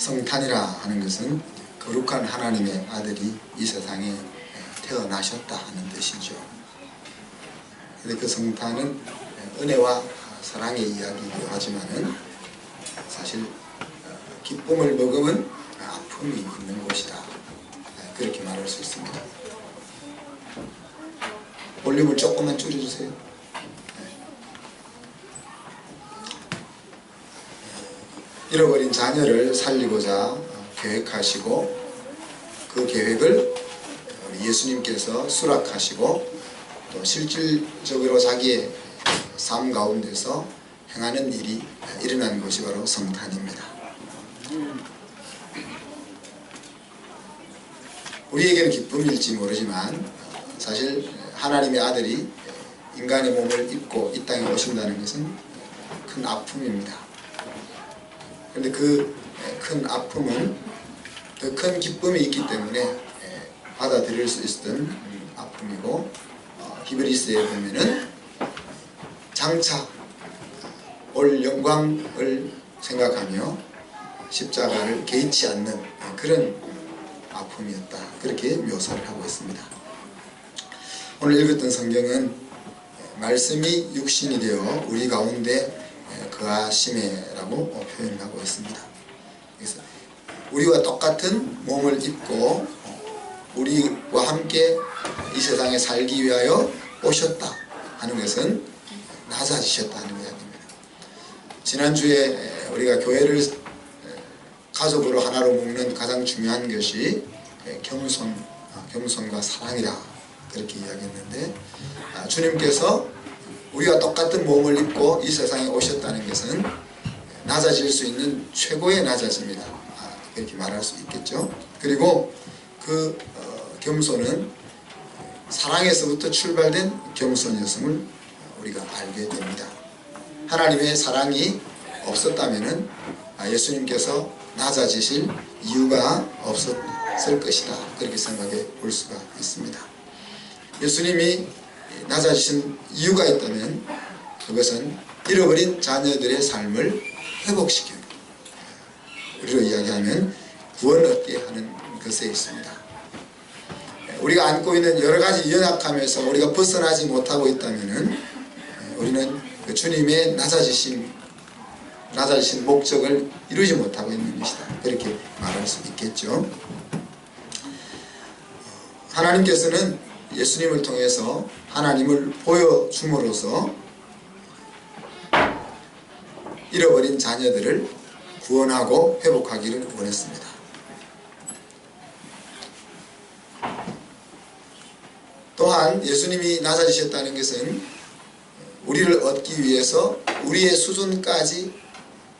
성탄이라 하는 것은 거룩한 하나님의 아들이 이 세상에 태어나셨다 하는 뜻이죠. 근데 그 성탄은 은혜와 사랑의 이야기이기도 하지만은 사실 기쁨을 머금은 아픔이 있는 곳이다, 그렇게 말할 수 있습니다. 볼륨을 조금만 줄여주세요. 잃어버린 자녀를 살리고자 계획하시고 그 계획을 예수님께서 수락하시고 또 실질적으로 자기의 삶 가운데서 행하는 일이 일어난 것이 바로 성탄입니다. 우리에게는 기쁨일지 모르지만 사실 하나님의 아들이 인간의 몸을 입고 이 땅에 오신다는 것은 큰 아픔입니다. 그런데 그 큰 아픔은 더 큰 기쁨이 있기 때문에 받아들일 수 있었던 아픔이고, 히브리서에 보면은 장차 올 영광을 생각하며 십자가를 개의치 않는 그런 아픔이었다, 그렇게 묘사를 하고 있습니다. 오늘 읽었던 성경은 말씀이 육신이 되어 우리 가운데 거하심에라고 표현을 하고 있습니다. 그래서 우리와 똑같은 몸을 입고 우리와 함께 이 세상에 살기 위하여 오셨다 하는 것은 낮아지셨다는 이야기입니다. 지난주에 우리가 교회를 가족으로 하나로 묶는 가장 중요한 것이 겸손과 사랑이다, 그렇게 이야기했는데, 주님께서 우리가 똑같은 몸을 입고 이 세상에 오셨다는 것은 낮아질 수 있는 최고의 낮아짐이다, 이렇게 말할 수 있겠죠. 그리고 그 겸손은 사랑에서부터 출발된 겸손이었음을 우리가 알게 됩니다. 하나님의 사랑이 없었다면 예수님께서 낮아지실 이유가 없었을 것이다, 그렇게 생각해 볼 수가 있습니다. 예수님이 낮아지신 이유가 있다면 그것은 잃어버린 자녀들의 삶을 회복시키는, 우리로 이야기하면 구원 얻게 하는 것에 있습니다. 우리가 안고 있는 여러 가지 연약함에서 우리가 벗어나지 못하고 있다면 우리는 그 주님의 낮아지신 목적을 이루지 못하고 있는 것이다, 그렇게 말할 수 있겠죠. 하나님께서는 예수님을 통해서 하나님을 보여줌으로써 잃어버린 자녀들을 구원하고 회복하기를 원했습니다. 또한 예수님이 낮아지셨다는 것은 우리를 얻기 위해서 우리의 수준까지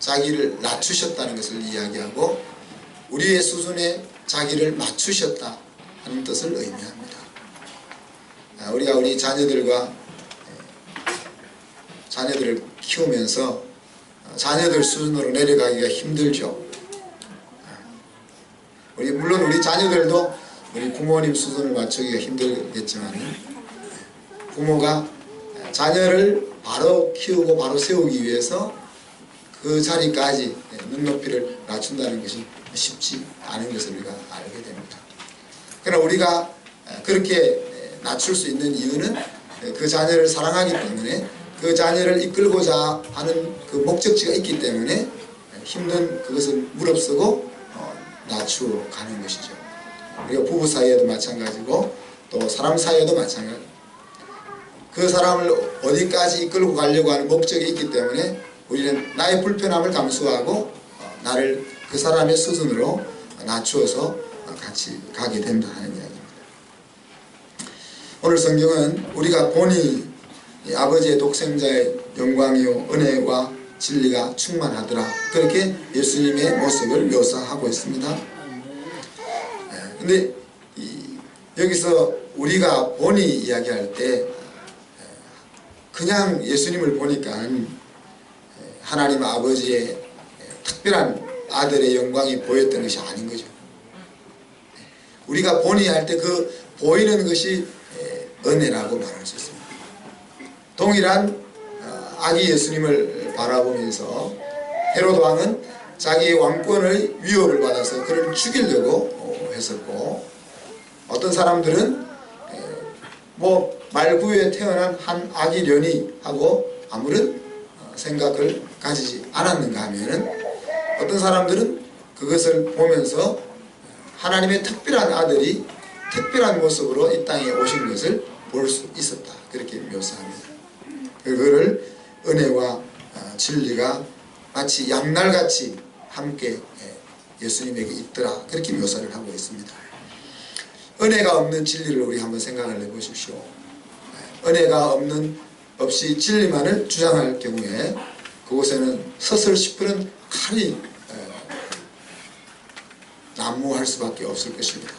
자기를 낮추셨다는 것을 이야기하고, 우리의 수준에 자기를 맞추셨다 하는 뜻을 의미합니다. 우리가 우리 자녀들을 키우면서 자녀들 수준으로 내려가기가 힘들죠. 물론 우리 자녀들도 우리 부모님 수준을 맞추기가 힘들겠지만, 부모가 자녀를 바로 키우고 바로 세우기 위해서 그 자리까지 눈높이를 낮춘다는 것이 쉽지 않은 것을 우리가 알게 됩니다. 그러나 우리가 그렇게 낮출 수 있는 이유는 그 자녀를 사랑하기 때문에, 그 자녀를 이끌고자 하는 그 목적지가 있기 때문에 힘든 그것을 무릅쓰고 낮추어 가는 것이죠. 우리가 부부 사이에도 마찬가지고 또 사람 사이에도 마찬가지고, 그 사람을 어디까지 이끌고 가려고 하는 목적이 있기 때문에 우리는 나의 불편함을 감수하고 나를 그 사람의 수준으로 낮추어서 같이 가게 된다 하는 이야기입니다. 오늘 성경은 우리가 보니 아버지의 독생자의 영광이요 은혜와 진리가 충만하더라, 그렇게 예수님의 모습을 묘사하고 있습니다. 근데 여기서 우리가 보니 이야기할 때 그냥 예수님을 보니까 하나님 아버지의 특별한 아들의 영광이 보였던 것이 아닌 거죠. 우리가 보니 할 때 그 보이는 것이 은혜라고 말할 수 있습니다. 동일한 아기 예수님을 바라보면서 헤롯 왕은 자기의 왕권의 위협을 받아서 그를 죽이려고 했었고, 어떤 사람들은 뭐 말구유에 태어난 한 아기려니 하고 아무런 생각을 가지지 않았는가 하면은, 어떤 사람들은 그것을 보면서 하나님의 특별한 아들이 특별한 모습으로 이 땅에 오신 것을 볼 수 있었다, 그렇게 묘사합니다. 그거를 은혜와 진리가 마치 양날같이 함께 예수님에게 있더라, 그렇게 묘사를 하고 있습니다. 은혜가 없는 진리를 우리 한번 생각을 해보십시오. 은혜가 없이 진리만을 주장할 경우에 그곳에는 서슬 시푸른 칼이 난무할 수밖에 없을 것입니다.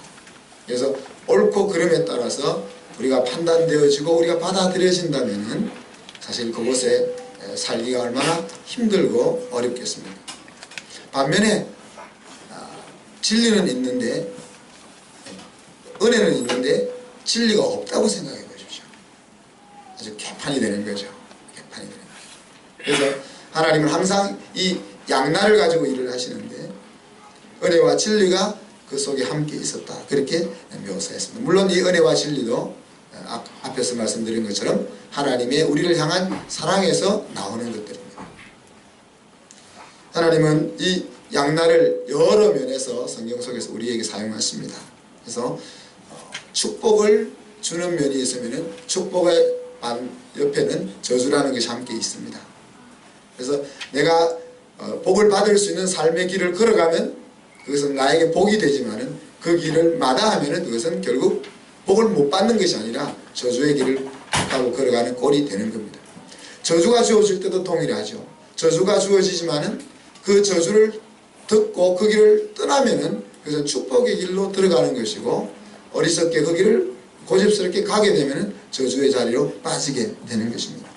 그래서 옳고 그름에 따라서 우리가 판단되어지고 우리가 받아들여진다면 사실 그곳에 살기가 얼마나 힘들고 어렵겠습니까? 반면에 진리는 있는데, 은혜는 있는데 진리가 없다고 생각해 보십시오. 아주 개판이 되는 거죠. 개판이 되는 거죠. 그래서 하나님은 항상 이 양날을 가지고 일을 하시는데 은혜와 진리가 그 속에 함께 있었다, 그렇게 묘사했습니다. 물론 이 은혜와 진리도 앞에서 말씀드린 것처럼 하나님의 우리를 향한 사랑에서 나오는 것들입니다. 하나님은 이 양날을 여러 면에서 성경 속에서 우리에게 사용하십니다. 그래서 축복을 주는 면이 있으면 축복의 옆에는 저주라는 것이 함께 있습니다. 그래서 내가 복을 받을 수 있는 삶의 길을 걸어가면 그것은 나에게 복이 되지만은 그 길을 마다하면은 그것은 결국 복을 못 받는 것이 아니라 저주의 길을 하고 걸어가는 꼴이 되는 겁니다. 저주가 주어질 때도 동일하죠. 저주가 주어지지만은 그 저주를 듣고 그 길을 떠나면은 그것은 축복의 길로 들어가는 것이고, 어리석게 그 길을 고집스럽게 가게 되면은 저주의 자리로 빠지게 되는 것입니다.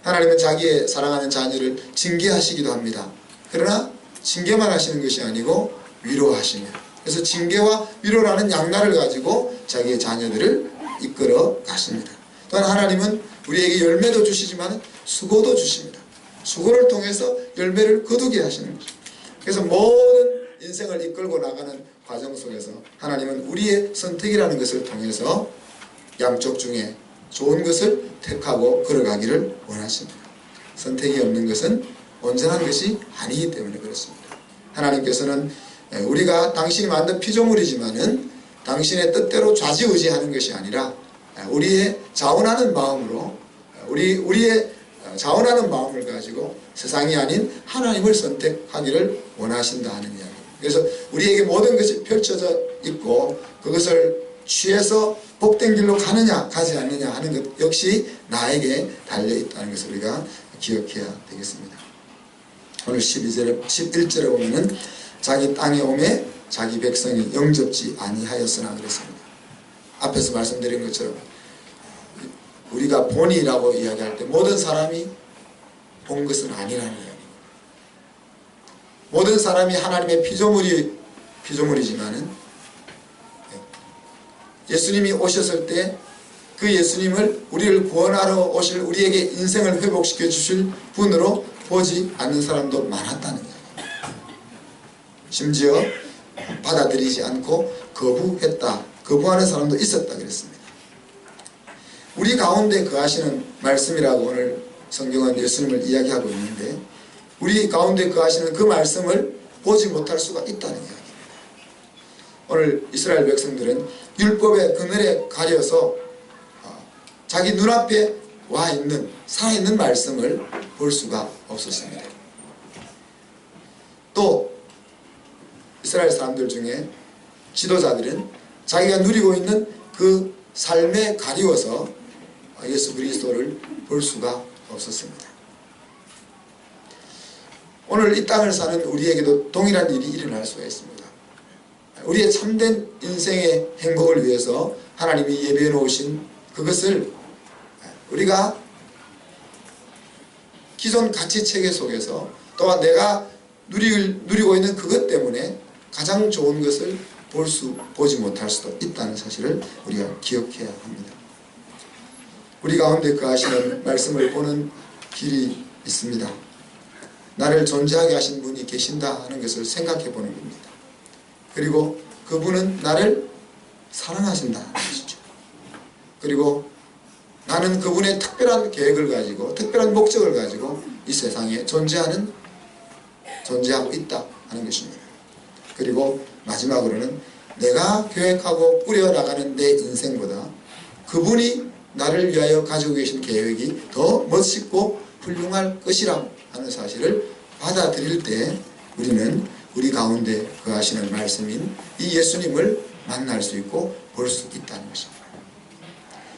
하나님은 자기의 사랑하는 자녀를 징계하시기도 합니다. 그러나 징계만 하시는 것이 아니고 위로하시며, 그래서 징계와 위로라는 양날을 가지고 자기의 자녀들을 이끌어 가십니다. 또한 하나님은 우리에게 열매도 주시지만 수고도 주십니다. 수고를 통해서 열매를 거두게 하시는 것입니다. 그래서 모든 인생을 이끌고 나가는 과정 속에서 하나님은 우리의 선택이라는 것을 통해서 양쪽 중에 좋은 것을 택하고 걸어가기를 원하십니다. 선택이 없는 것은 온전한 것이 아니기 때문에 그렇습니다. 하나님께서는 우리가 당신이 만든 피조물이지만은 당신의 뜻대로 좌지우지하는 것이 아니라 우리의 자원하는 마음으로 우리의 자원하는 마음을 가지고 세상이 아닌 하나님을 선택하기를 원하신다 하는 이야기. 그래서 우리에게 모든 것이 펼쳐져 있고 그것을 취해서 복된 길로 가느냐 가지 않느냐 하는 것 역시 나에게 달려있다는 것을 우리가 기억해야 되겠습니다. 오늘 11절에 보면은 자기 땅에 오매 자기 백성이 영접지 아니하였으나 그랬습니다. 앞에서 말씀드린 것처럼 우리가 본이라고 이야기할 때 모든 사람이 본 것은 아니라는 이야기입니다. 모든 사람이 하나님의 피조물이지만은 예수님이 오셨을 때 그 예수님을 우리를 구원하러 오실 우리에게 인생을 회복시켜 주실 분으로 보지 않는 사람도 많았다는 이야기입니다. 심지어 받아들이지 않고 거부하는 사람도 있었다 그랬습니다. 우리 가운데 거하시는 말씀이라고 오늘 성경은 예수님을 이야기하고 있는데 우리 가운데 거하시는 그 말씀을 보지 못할 수가 있다는 이야기입니다. 오늘 이스라엘 백성들은 율법의 그늘에 가려서 자기 눈앞에 와 있는 살아있는 말씀을 볼 수가 없었습니다. 또 이스라엘 사람들 중에 지도자들은 자기가 누리고 있는 그 삶에 가리워서 예수 그리스도를 볼 수가 없었습니다. 오늘 이 땅을 사는 우리에게도 동일한 일이 일어날 수가 있습니다. 우리의 참된 인생의 행복을 위해서 하나님이 예비해 놓으신 그것을 우리가 기존 가치체계 속에서 또한 내가 누리고 있는 그것 때문에 가장 좋은 것을 보지 못할 수도 있다는 사실을 우리가 기억해야 합니다. 우리 가운데 거하시는 말씀을 보는 길이 있습니다. 나를 존재하게 하신 분이 계신다 하는 것을 생각해 보는 겁니다. 그리고 그분은 나를 사랑하신다는 것이죠. 그리고 나는 그분의 특별한 계획을 가지고 특별한 목적을 가지고 이 세상에 존재하고 있다 하는 것입니다. 그리고 마지막으로는 내가 계획하고 꾸려나가는 내 인생보다 그분이 나를 위하여 가지고 계신 계획이 더 멋있고 훌륭할 것이라 하는 사실을 받아들일 때 우리는 우리 가운데 거하시는 말씀인 이 예수님을 만날 수 있고 볼 수 있다는 것입니다.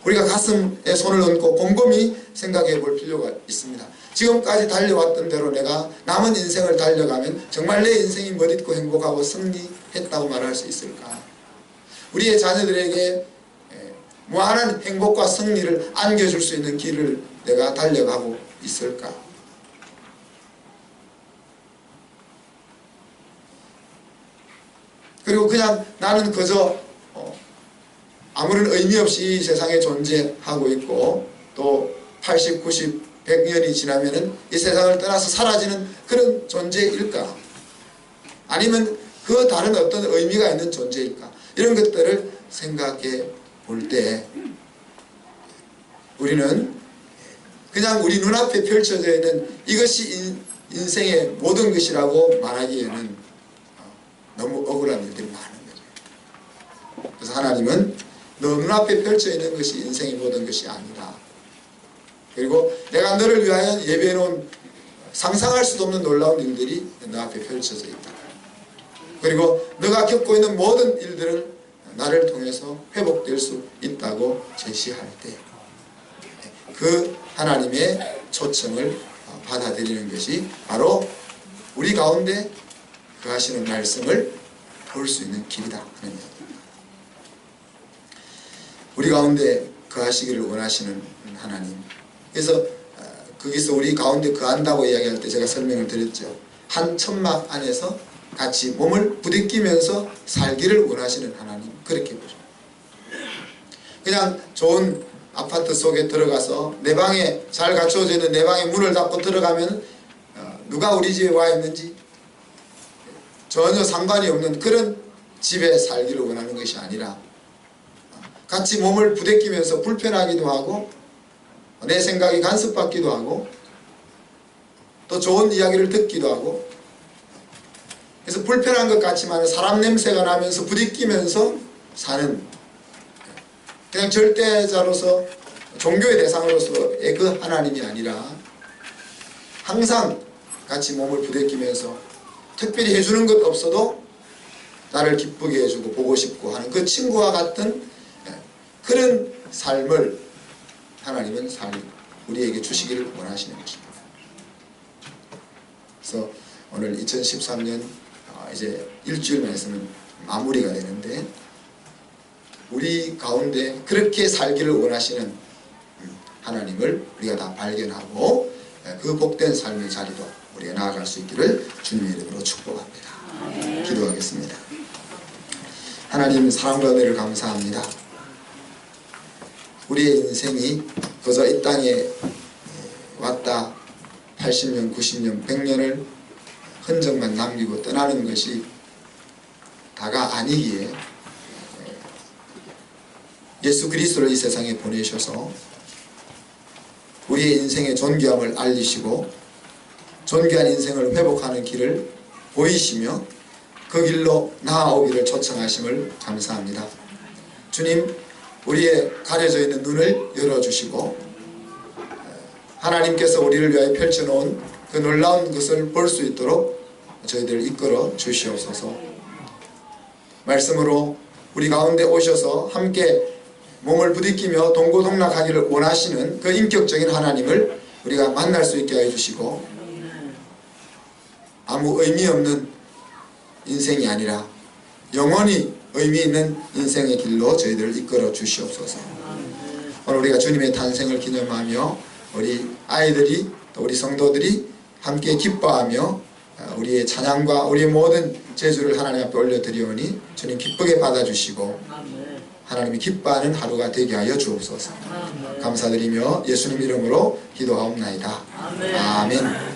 우리가 가슴에 손을 얹고 곰곰이 생각해 볼 필요가 있습니다. 지금까지 달려왔던 대로 내가 남은 인생을 달려가면 정말 내 인생이 멋있고 행복하고 승리했다고 말할 수 있을까? 우리의 자녀들에게 무한한 행복과 승리를 안겨줄 수 있는 길을 내가 달려가고 있을까? 그리고 그냥 나는 그저 아무런 의미 없이 이 세상에 존재하고 있고 또 80, 90, 100년이 지나면은 이 세상을 떠나서 사라지는 그런 존재일까? 아니면 그 다른 어떤 의미가 있는 존재일까? 이런 것들을 생각해 볼 때 우리는 그냥 우리 눈앞에 펼쳐져 있는 이것이 인생의 모든 것이라고 말하기에는 너무 억울한 일들이 많은 거죠. 그래서 하나님은 너 눈앞에 펼쳐 있는 것이 인생의 모든 것이 아니라, 그리고 내가 너를 위하여 예배해 놓은 상상할 수도 없는 놀라운 일들이 너 앞에 펼쳐져 있다. 그리고 너가 겪고 있는 모든 일들은 나를 통해서 회복될 수 있다고 제시할 때 그 하나님의 초청을 받아들이는 것이 바로 우리 가운데 거하시는 말씀을 볼 수 있는 길이다 하는 이야기입니다. 우리 가운데 거하시기를 원하시는 하나님. 그래서 거기서 우리 가운데 거한다고 이야기할 때 제가 설명을 드렸죠. 한 천막 안에서 같이 몸을 부딪히면서 살기를 원하시는 하나님, 그렇게 보죠. 그냥 좋은 아파트 속에 들어가서 내 방에 잘 갖춰져 있는 내 방에 문을 닫고 들어가면 누가 우리 집에 와 있는지 전혀 상관이 없는 그런 집에 살기를 원하는 것이 아니라 같이 몸을 부대끼면서 불편하기도 하고 내 생각이 간섭받기도 하고 또 좋은 이야기를 듣기도 하고, 그래서 불편한 것 같지만 사람 냄새가 나면서 부딪히면서 사는 그냥 절대자로서 종교의 대상으로서의 그 하나님이 아니라 항상 같이 몸을 부대끼면서 특별히 해주는 것 없어도 나를 기쁘게 해주고 보고 싶고 하는 그 친구와 같은 그런 삶을 하나님은 우리에게 주시기를 원하시는 것입니다. 그래서 오늘 2013년 이제 일주일만 있으면 마무리가 되는데 우리 가운데 그렇게 살기를 원하시는 하나님을 우리가 다 발견하고 그 복된 삶의 자리로 우리가 나아갈 수 있기를 주님의 이름으로 축복합니다. 기도하겠습니다. 하나님, 사랑과 은혜를 감사합니다. 우리의 인생이 그저 이 땅에 왔다 80년, 90년, 100년을 흔적만 남기고 떠나는 것이 다가 아니기에 예수 그리스도를 이 세상에 보내셔서 우리의 인생의 존귀함을 알리시고 존귀한 인생을 회복하는 길을 보이시며 그 길로 나아오기를 초청하심을 감사합니다. 주님, 우리의 가려져 있는 눈을 열어주시고 하나님께서 우리를 위하여 펼쳐놓은 그 놀라운 것을 볼 수 있도록 저희들을 이끌어 주시옵소서. 말씀으로 우리 가운데 오셔서 함께 몸을 부딪히며 동고동락하기를 원하시는 그 인격적인 하나님을 우리가 만날 수 있게 해주시고 아무 의미 없는 인생이 아니라 영원히 의미 있는 인생의 길로 저희들을 이끌어 주시옵소서. 오늘 우리가 주님의 탄생을 기념하며 우리 아이들이 또 우리 성도들이 함께 기뻐하며 우리의 찬양과 우리의 모든 제주를 하나님 앞에 올려드리오니 주님 기쁘게 받아주시고 하나님이 기뻐하는 하루가 되게 하여 주옵소서. 감사드리며 예수님 이름으로 기도하옵나이다. 아멘.